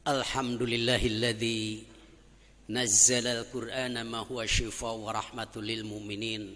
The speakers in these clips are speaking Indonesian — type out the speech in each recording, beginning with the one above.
Alhamdulillahilladzi nazzala al-Qur'ana ma huwa shifaa'un wa rahmatul lil mu'minin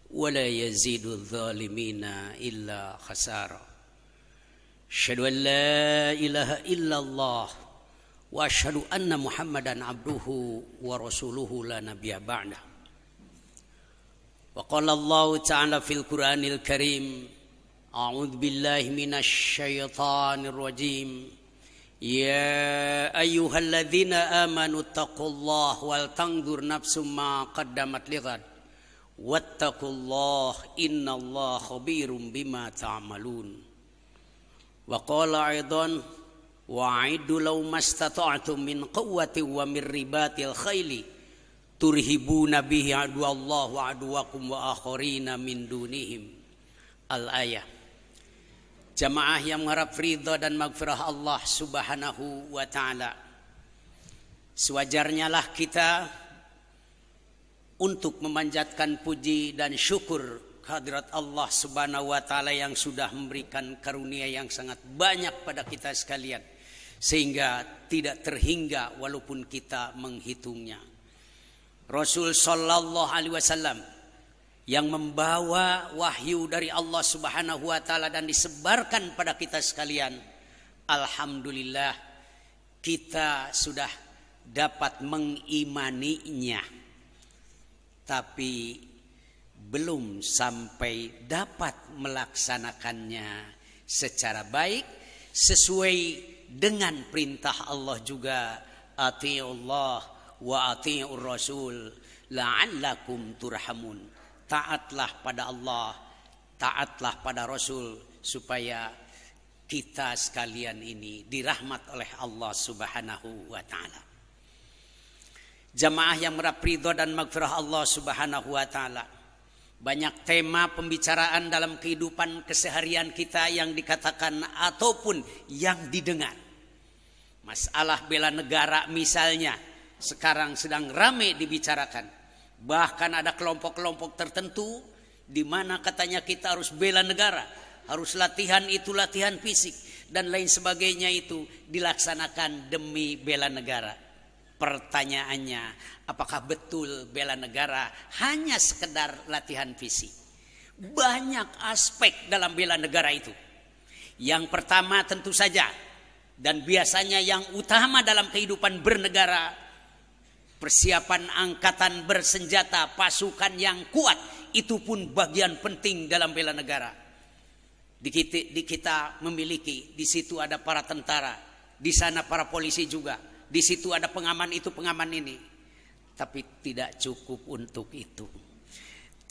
wa la yazidu adh-dhalimina illa khasara. Asyhadu an la ilaha illallah wa asyhadu anna Muhammadan abduhu wa rasuluhu la nabiyya ba'da. Wa qala Allah ta'ala fil Qur'anil Karim, a'udzu billahi minasy syaithanir rajim. Ya ayyuhalladzina amanu taqullaha wal tanzur nafsum ma qaddamat lighad wattaqullaha innallaha khabirum bima ta'malun. Wa qala aidan wa'iddu law mastata'tum min quwwatin wa min ribatil khaili turhibuna bihi aduwallahi wa aduwakum wa akharina min dunihim. Al-ayah. Jamaah yang mengharap ridha dan maghfirah Allah subhanahu wa ta'ala, sewajarnya lah kita untuk memanjatkan puji dan syukur kehadirat Allah subhanahu wa ta'ala yang sudah memberikan karunia yang sangat banyak pada kita sekalian, sehingga tidak terhingga walaupun kita menghitungnya. Rasul sallallahu alaihi wasallam yang membawa wahyu dari Allah subhanahu wa ta'ala dan disebarkan pada kita sekalian, alhamdulillah kita sudah dapat mengimaninya, tapi belum sampai dapat melaksanakannya secara baik sesuai dengan perintah Allah juga, ati'ullah wa ati'ur rasul la'allakum turhamun. Taatlah pada Allah, taatlah pada Rasul, supaya kita sekalian ini dirahmat oleh Allah subhanahu wa ta'ala. Jamaah yang meraih ridha dan maghfirah Allah subhanahu wa ta'ala, banyak tema pembicaraan dalam kehidupan keseharian kita yang dikatakan ataupun yang didengar. Masalah bela negara misalnya sekarang sedang ramai dibicarakan. Bahkan ada kelompok-kelompok tertentu di mana katanya kita harus bela negara, harus latihan itu latihan fisik dan lain sebagainya, itu dilaksanakan demi bela negara. Pertanyaannya, apakah betul bela negara hanya sekedar latihan fisik? Banyak aspek dalam bela negara itu. Yang pertama tentu saja dan biasanya yang utama dalam kehidupan bernegara, persiapan angkatan bersenjata, pasukan yang kuat, itu pun bagian penting dalam bela negara. Di kita memiliki, di situ ada para tentara, di sana para polisi juga, di situ ada pengaman itu, pengaman ini. Tapi tidak cukup untuk itu.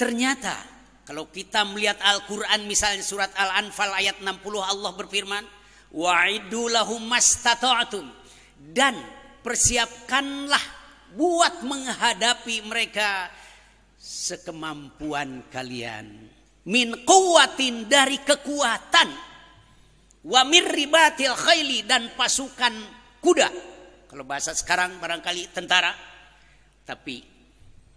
Ternyata kalau kita melihat Al-Quran, misalnya surat Al-Anfal ayat 60, Allah berfirman, wa'iddu lahum mastata'tum, dan persiapkanlah buat menghadapi mereka sekemampuan kalian, min quwwatin, dari kekuatan, wa min ribatil khaili, dan pasukan kuda. Kalau bahasa sekarang barangkali tentara. Tapi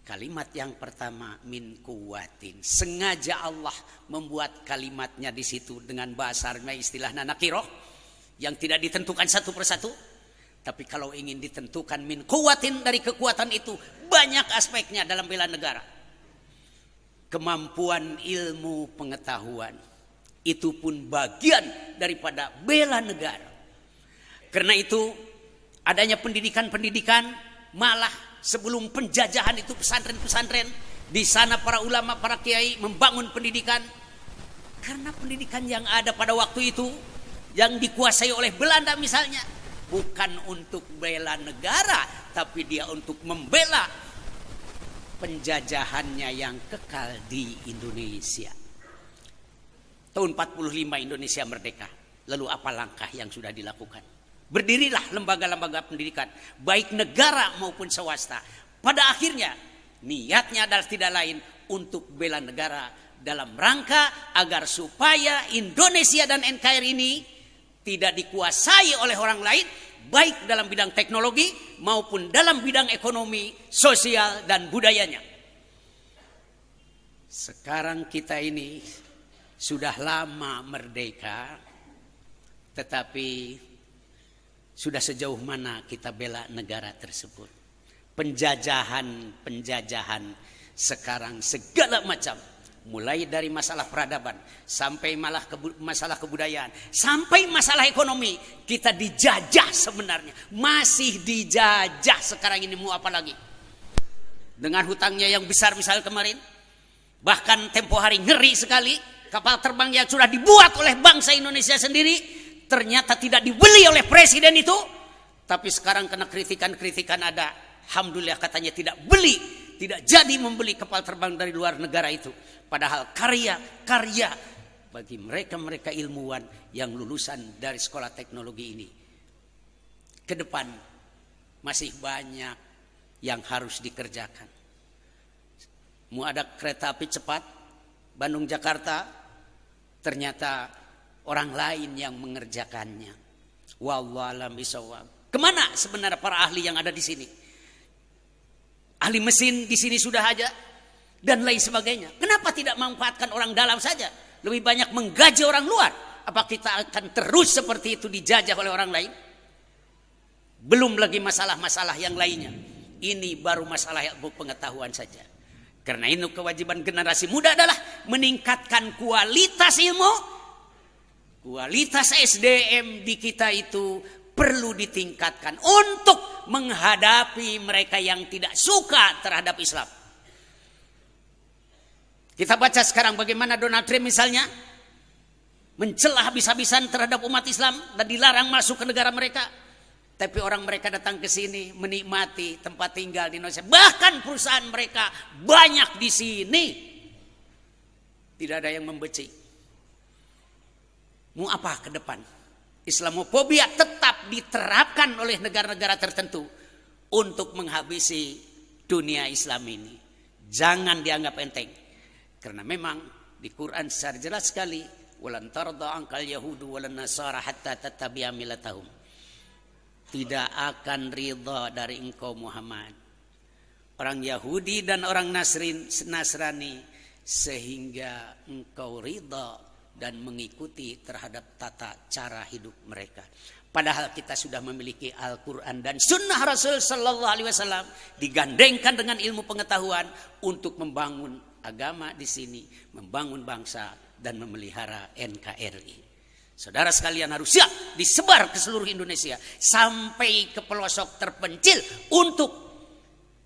kalimat yang pertama min quwwatin, sengaja Allah membuat kalimatnya di situ dengan bahasa istilah nakiroh yang tidak ditentukan satu persatu. Tapi kalau ingin ditentukan min quwwatin, dari kekuatan itu banyak aspeknya dalam bela negara. Kemampuan ilmu pengetahuan itu pun bagian daripada bela negara. Karena itu adanya pendidikan-pendidikan, malah sebelum penjajahan itu pesantren-pesantren, di sana para ulama, para kiai membangun pendidikan. Karena pendidikan yang ada pada waktu itu yang dikuasai oleh Belanda misalnya, bukan untuk bela negara, tapi dia untuk membela penjajahannya yang kekal di Indonesia. Tahun 45 Indonesia merdeka. Lalu apa langkah yang sudah dilakukan? Berdirilah lembaga-lembaga pendidikan, baik negara maupun swasta. Pada akhirnya niatnya adalah tidak lain untuk bela negara, dalam rangka agar supaya Indonesia dan NKRI ini tidak dikuasai oleh orang lain, baik dalam bidang teknologi maupun dalam bidang ekonomi, sosial, dan budayanya. Sekarang kita ini sudah lama merdeka, tetapi Sudah sejauh mana kita bela negara tersebut? Penjajahan sekarang segala macam, mulai dari masalah peradaban sampai masalah kebudayaan, sampai masalah ekonomi, kita dijajah sebenarnya, masih dijajah sekarang ini. Mau apa lagi? Dengan hutangnya yang besar misal kemarin, bahkan tempo hari ngeri sekali, kapal terbang yang sudah dibuat oleh bangsa Indonesia sendiri ternyata tidak dibeli oleh presiden itu, tapi sekarang kena kritikan ada, alhamdulillah katanya tidak jadi membeli kapal terbang dari luar negara itu. Padahal karya bagi mereka ilmuwan yang lulusan dari sekolah teknologi ini. Ke depan masih banyak yang harus dikerjakan. Mau ada kereta api cepat Bandung Jakarta, ternyata orang lain yang mengerjakannya. Wallahu a'lam bishawab. Kemana sebenarnya para ahli yang ada di sini? Ahli mesin di sini sudah ada dan lain sebagainya. Kenapa tidak memanfaatkan orang dalam saja? Lebih banyak menggaji orang luar. Apa kita akan terus seperti itu dijajah oleh orang lain? Belum lagi masalah-masalah yang lainnya. Ini baru masalah ilmu pengetahuan saja. Karena itu kewajiban generasi muda adalah meningkatkan kualitas ilmu. Kualitas SDM di kita itu perlu ditingkatkan untuk menghadapi mereka yang tidak suka terhadap Islam. Kita baca sekarang bagaimana Donald Trump misalnya mencela habis-habisan terhadap umat Islam dan dilarang masuk ke negara mereka. Tapi orang mereka datang ke sini menikmati tempat tinggal di Indonesia. Bahkan perusahaan mereka banyak di sini. Tidak ada yang membenci. Mau apa ke depan? Islamofobia tetap diterapkan oleh negara-negara tertentu untuk menghabisi dunia Islam ini. Jangan dianggap enteng. Karena memang di Quran secara jelas sekali, walan tarda ankal yahudu walan nasara hatta tattabi'a millatahum. Tidak akan ridha dari engkau Muhammad, orang Yahudi dan orang Nasrani, sehingga engkau ridha dan mengikuti terhadap tata cara hidup mereka. Padahal kita sudah memiliki Al-Quran dan Sunnah Rasul Sallallahu Alaihi Wasallam digandengkan dengan ilmu pengetahuan untuk membangun agama di sini, membangun bangsa dan memelihara NKRI. Saudara sekalian harus siap disebar ke seluruh Indonesia sampai ke pelosok terpencil untuk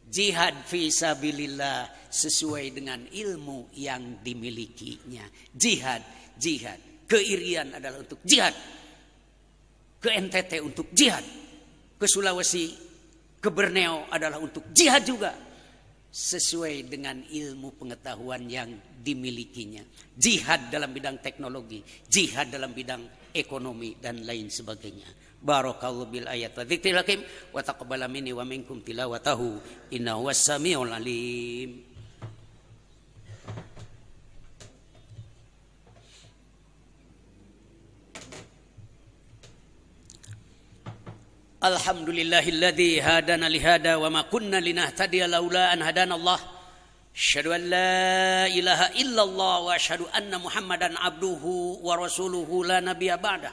jihad fisabilillah sesuai dengan ilmu yang dimilikinya. Jihad, keirian adalah untuk jihad, ke NTT untuk jihad, ke Sulawesi, ke Borneo adalah untuk jihad juga, sesuai dengan ilmu pengetahuan yang dimilikinya. Jihad dalam bidang teknologi, jihad dalam bidang ekonomi dan lain sebagainya. Barakallahu bil ayat wa dzikril hakim wa taqabbal minni wa minkum tilawatahu innahu was-sami'ul alim. Alhamdulillahilladzi hadana lihada wa ma kunna linahtadiya laula an hadanallah. Asyhadu an la ilaha illallah wa asyhadu anna Muhammadan abduhu wa rasuluhu la nabiyya ba'dah.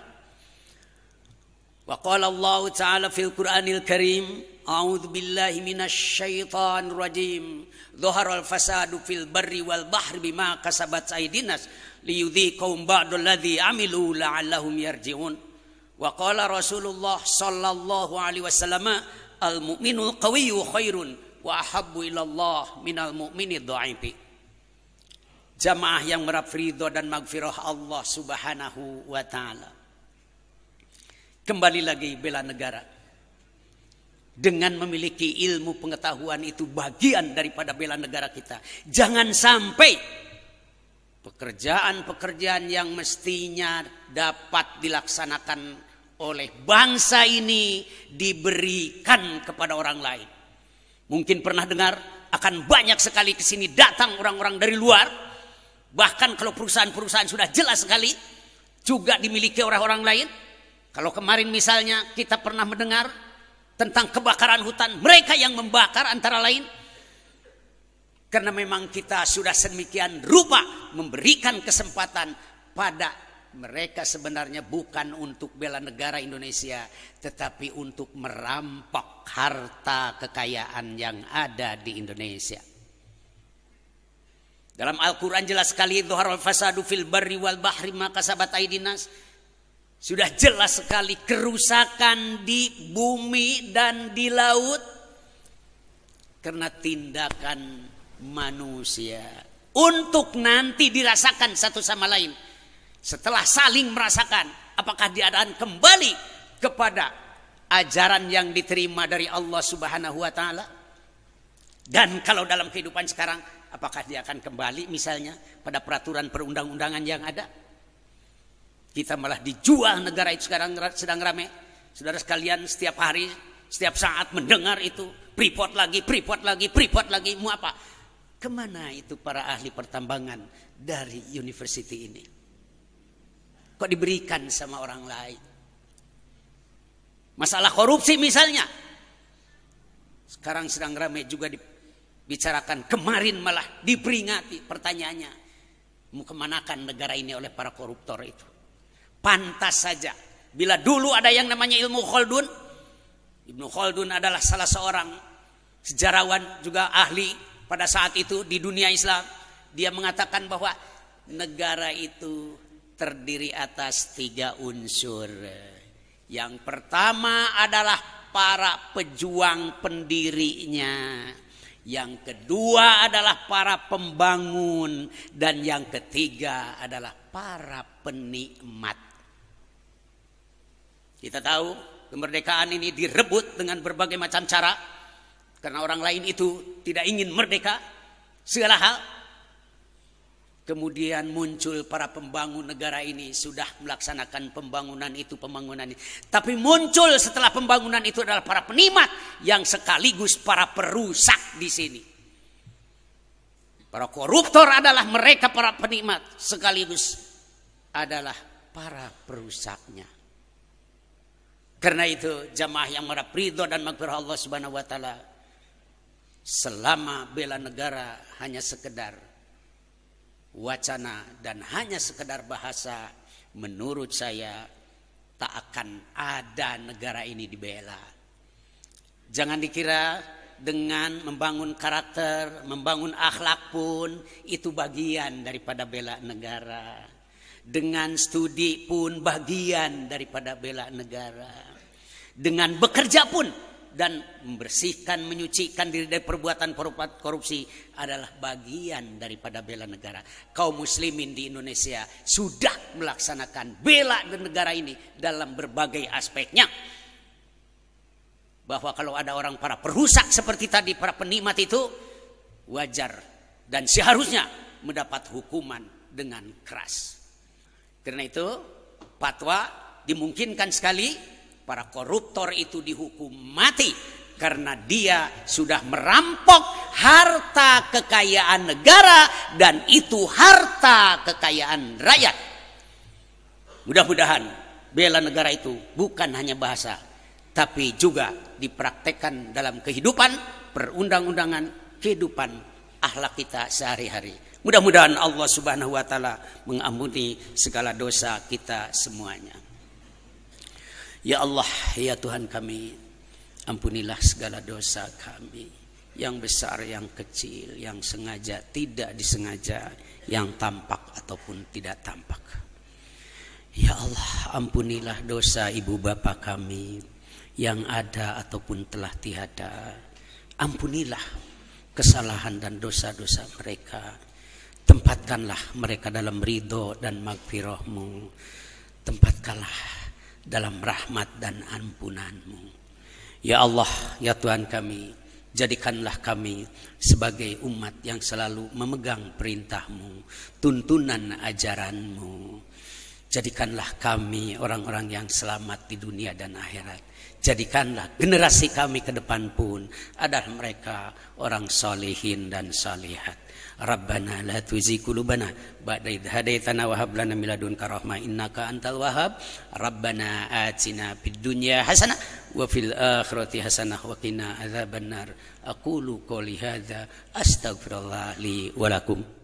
Wa qala Allah ta'ala fil Qur'anil Karim, a'udzu billahi minasy syaithanir rajim. Dhaharal fasadu fil barri wal bahri bima kasabat aydinas liyudhiqahum ba'dal ladzi amilu la'allahum yarji'un. Wa qala Rasulullah sallallahu alaihi wasallam, al mu'minul qawiyyu khairun wa ahabbu ilallah minal mu'minid dha'ifi. Jamaah yang merap ridho dan magfirah Allah Subhanahu wa taala. Kembali lagi bela negara. Dengan memiliki ilmu pengetahuan itu bagian daripada bela negara kita. Jangan sampai pekerjaan-pekerjaan yang mestinya dapat dilaksanakan oleh bangsa ini diberikan kepada orang lain. Mungkin pernah dengar akan banyak sekali ke sini datang orang-orang dari luar. Bahkan kalau perusahaan-perusahaan sudah jelas sekali juga dimiliki orang-orang lain. Kalau kemarin misalnya kita pernah mendengar tentang kebakaran hutan, mereka yang membakar antara lain. Karena memang kita sudah sedemikian rupa memberikan kesempatan pada mereka sebenarnya bukan untuk bela negara Indonesia, tetapi untuk merampok harta kekayaan yang ada di Indonesia. Dalam Al-Quran jelas sekali, dhuharul fasadu fil barri wal bahri ma kasabat aydin nas. Sudah jelas sekali kerusakan di bumi dan di laut karena tindakan manusia. Untuk nanti dirasakan satu sama lain. Setelah saling merasakan, apakah dia akan kembali kepada ajaran yang diterima dari Allah Subhanahu wa taala? Dan kalau dalam kehidupan sekarang, apakah dia akan kembali misalnya pada peraturan perundang-undangan yang ada? Kita malah dijual negara itu sekarang sedang ramai. Saudara sekalian, setiap hari, setiap saat mendengar itu, Freeport lagi, Freeport lagi, Freeport lagi, mau apa? Kemana itu para ahli pertambangan dari university ini? Kok diberikan sama orang lain? Masalah korupsi misalnya, sekarang sedang ramai juga dibicarakan. Kemarin malah diperingati, pertanyaannya, mau kemanakan negara ini oleh para koruptor itu? Pantas saja bila dulu ada yang namanya ilmu Khaldun. Ibnu Khaldun adalah salah seorang sejarawan juga ahli pada saat itu di dunia Islam. Dia mengatakan bahwa negara itu terdiri atas 3 unsur. Yang pertama adalah para pejuang pendirinya. Yang kedua adalah para pembangun. Dan yang ketiga adalah para penikmat. Kita tahu kemerdekaan ini direbut dengan berbagai macam cara. Karena orang lain itu tidak ingin merdeka segala hal. Kemudian muncul para pembangun negara ini. Sudah melaksanakan pembangunan itu, pembangunan ini. Tapi muncul setelah pembangunan itu adalah para penikmat. Yang sekaligus para perusak di sini. Para koruptor adalah mereka para penikmat. Sekaligus adalah para perusaknya. Karena itu jamaah yang merap ridho dan maghfirah Allah Subhanahu wa taala, selama bela negara hanya sekedar wacana dan hanya sekedar bahasa, menurut saya tak akan ada negara ini dibela. Jangan dikira dengan membangun karakter, membangun akhlak pun itu bagian daripada bela negara. Dengan studi pun bagian daripada bela negara. Dengan bekerja pun dan membersihkan, menyucikan diri dari perbuatan korupsi adalah bagian daripada bela negara. Kaum muslimin di Indonesia sudah melaksanakan bela negara ini dalam berbagai aspeknya. Bahwa kalau ada orang para perusak seperti tadi, para penikmat itu, wajar dan seharusnya mendapat hukuman dengan keras. Karena itu fatwa dimungkinkan sekali para koruptor itu dihukum mati karena dia sudah merampok harta kekayaan negara dan itu harta kekayaan rakyat. Mudah-mudahan bela negara itu bukan hanya bahasa, tapi juga dipraktekkan dalam kehidupan perundang-undangan, kehidupan akhlak kita sehari-hari. Mudah-mudahan Allah Subhanahu wa taala mengampuni segala dosa kita semuanya. Ya Allah, ya Tuhan kami, ampunilah segala dosa kami, yang besar, yang kecil, yang sengaja, tidak disengaja, yang tampak ataupun tidak tampak. Ya Allah, ampunilah dosa ibu bapa kami yang ada ataupun telah tiada. Ampunilah kesalahan dan dosa-dosa mereka. Tempatkanlah mereka dalam ridho dan maghfirah-Mu. Tempatkanlah dalam rahmat dan ampunan-Mu. Ya Allah, ya Tuhan kami, jadikanlah kami sebagai umat yang selalu memegang perintah-Mu, tuntunan ajaran-Mu. Jadikanlah kami orang-orang yang selamat di dunia dan akhirat. Jadikanlah generasi kami ke depan pun adalah mereka orang solehin dan solehat. Rabbana la tuzigh qulubana ba'da idh hadaitana wa hab lana min ladunka rahmah innaka antal wahhab. Rabbana atina fid dunya hasanah wa fil akhirati hasanah wa qina adzabannar. Aqulu qouli hadza astaghfirullah li wa lakum.